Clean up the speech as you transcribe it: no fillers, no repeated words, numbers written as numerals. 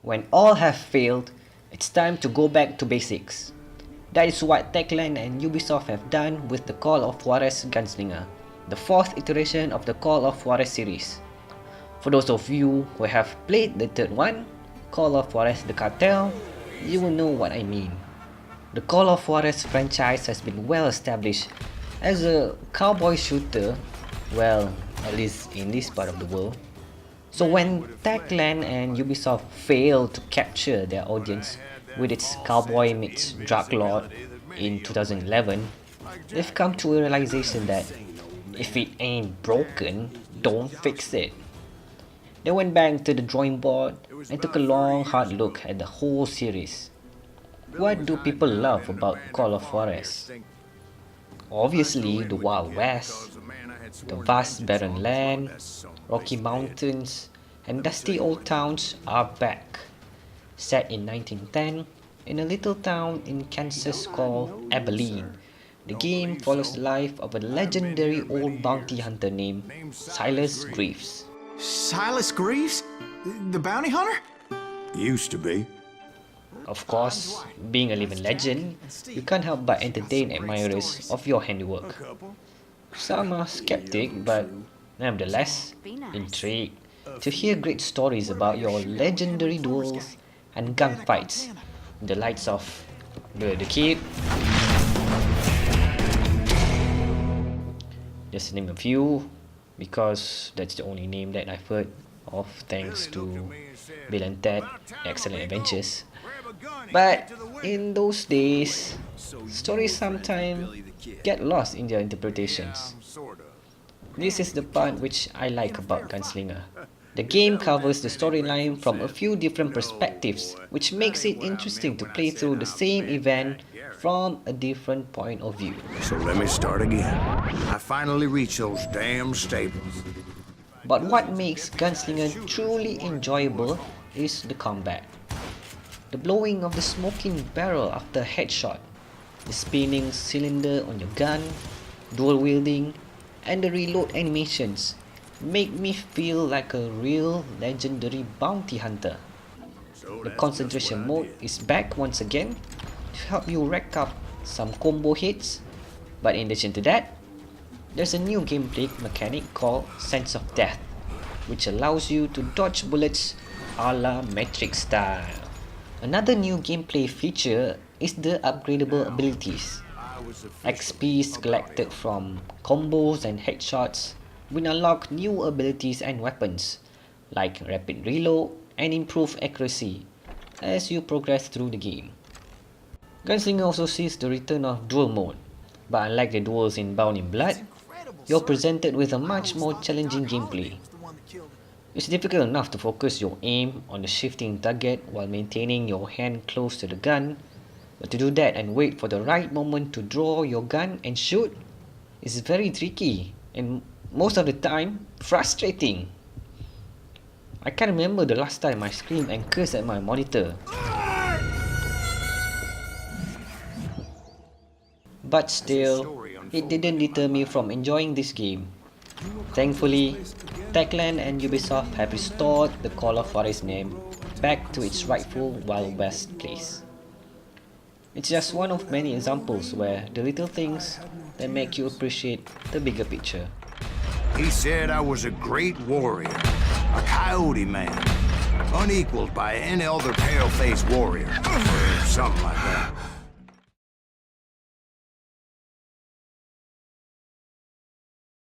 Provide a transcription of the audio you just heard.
When all have failed, it's time to go back to basics. That is what Techland and Ubisoft have done with the Call of Juarez Gunslinger, the fourth iteration of the Call of Juarez series. For those of you who have played the third one, Call of Juarez the Cartel, you will know what I mean. The Call of Juarez franchise has been well established as a cowboy shooter, well, at least in this part of the world. So when Techland and Ubisoft failed to capture their audience with its cowboy meets drug lord in 2011, they've come to a realization that if it ain't broken, don't fix it. They went back to the drawing board and took a long hard look at the whole series. What do people love about Call of Juarez? Obviously the Wild West, the vast barren land, rocky mountains, and dusty old towns are back. Set in 1910, in a little town in Kansas called Abilene, the game follows the life of a legendary old bounty hunter named Silas Greaves. Silas Greaves? The bounty hunter? Used to be. Of course, being a living legend, you can't help but entertain admirers of your handiwork. Some are skeptic, but nevertheless intrigued to hear great stories about your legendary duels and gunfights, the likes of the Kid, just to name a few, because that's the only name that I've heard of thanks to Bill and Ted Excellent Adventures. But in those days, stories sometimes get lost in their interpretations. This is the part which I like about Gunslinger. The game covers the storyline from a few different perspectives, which makes it interesting to play through the same event from a different point of view. So let me start again. I finally reached those damn stables. But what makes Gunslinger truly enjoyable is the combat. The blowing of the smoking barrel after a headshot, the spinning cylinder on your gun, dual wielding, and the reload animations make me feel like a real legendary bounty hunter. The concentration mode is back once again to help you rack up some combo hits, but in addition to that, there's a new gameplay mechanic called Sense of Death, which allows you to dodge bullets a la Matrix style. Another new gameplay feature is the Upgradable Abilities. XPs collected from combos and headshots will unlock new abilities and weapons, like rapid reload and improved accuracy, as you progress through the game. Gunslinger also sees the return of duel mode, but unlike the duels in Bound in Blood, you're presented with a much more challenging gameplay. It's difficult enough to focus your aim on the shifting target while maintaining your hand close to the gun, but to do that and wait for the right moment to draw your gun and shoot is very tricky and most of the time frustrating. I can't remember the last time I screamed and cursed at my monitor. But still, it didn't deter me from enjoying this game. Thankfully, Techland and Ubisoft have restored the Call of Juarez name back to its rightful Wild West place. It's just one of many examples where the little things that make you appreciate the bigger picture. He said I was a great warrior, a coyote man, unequaled by any other pale-faced warrior, something like that.